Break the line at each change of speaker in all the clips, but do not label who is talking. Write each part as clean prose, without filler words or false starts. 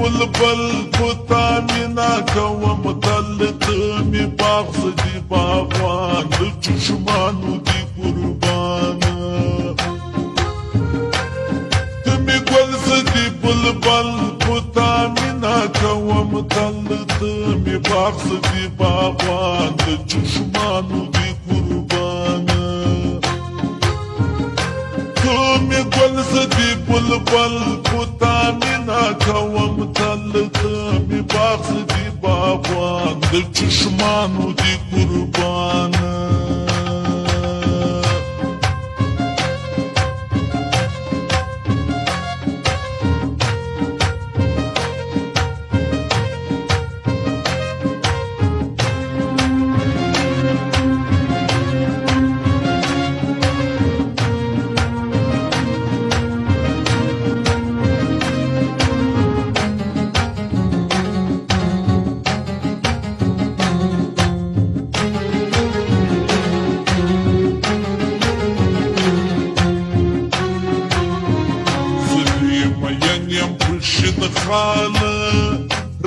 بلبل پتا مینا کوم تلت می باغ سدی باغوان د چشمانو دی قربان تمی گل سدی بلبل پتا مینا کوم تلت می باغ سدی باغوان د چشمانو دی قربان تمی گل سدی بلبل پتا مینا کوم تلت می باغ سدی باغوان د چشمانو دی قربان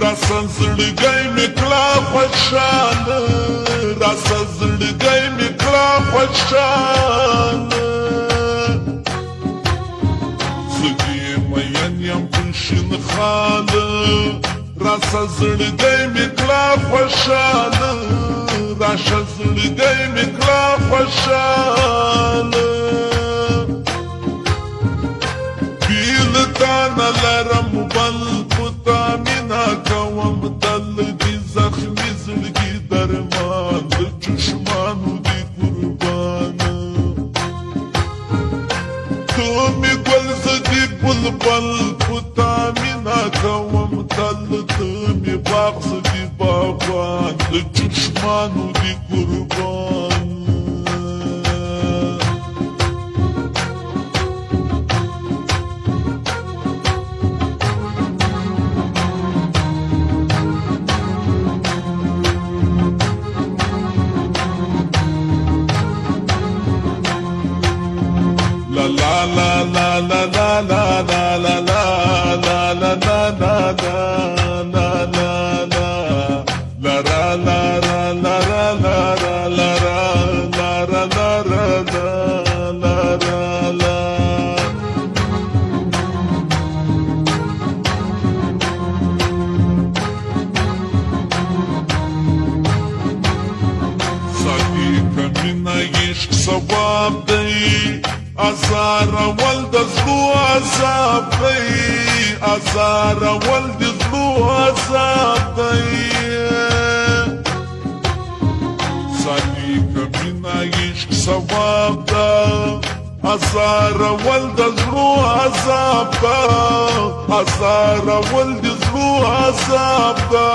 راسا زړګی مې کړه خوشاله راسا زړګی مې کړه خوشاله زه دې مین یم په شین خاله راسا زړګی مې کړه خوشاله راسا زړګی مې کړه خوشاله بیل تا نه لرم بل پتا مینا کوم تل دی زخمی زړګي درمان د چشمانو دی قربان تو می ګل زدی بلبل پتا مینا کوم تل ته می باغ زدی باغوان د چشمانو دی قربان la la la la la la la la la la la la la la la la la la ra la ra la ra la ra la ra la ra la ra la ra la ساقي کمینه عشق ثواب دی ازار ول د زړو عذاب دی ازار ول د زړو عذاب دی ساقي کمینه عشق ثواب ده ازار ول د زړو عذاب ده ازار ول د زړو عذاب ده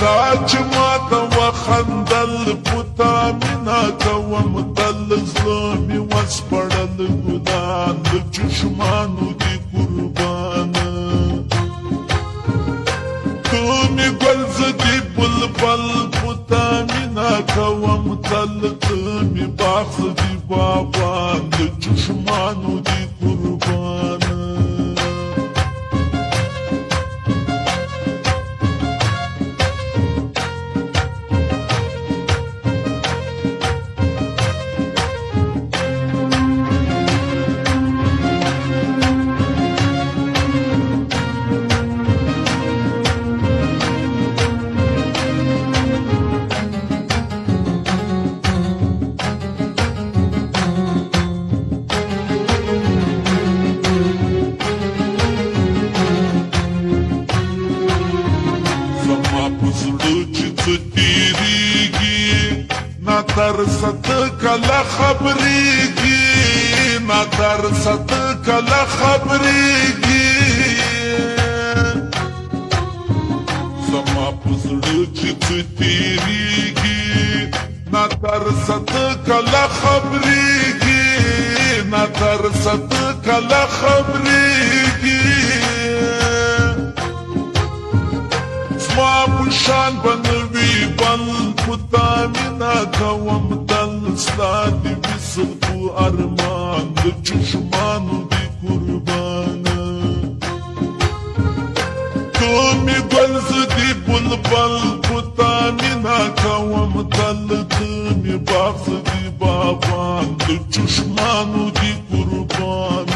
دا چې ماته وخندل پتا مینا کوم تل زړه مې وسپړل ګلان د چشمانو دی قربان تو مې ګل زدی بلبل پتا مینا کوم تل ته مې باغ زدی باغوان د چشمانو دی قربان ترست کلا خبریږي نا ترست کلا خبریږي څه تیریږي ناترسه ته کله خبرېږي ناترسه ته کله خبرېږي زما په شان به نه وي بل په تا مینه کوم تل ستا د وصل ارمان د چشمانو دي قربانه تو می گل زدی بلبل په تا مینه کوم تل ته می باغ زدی باغوان د چشمانو دي قربان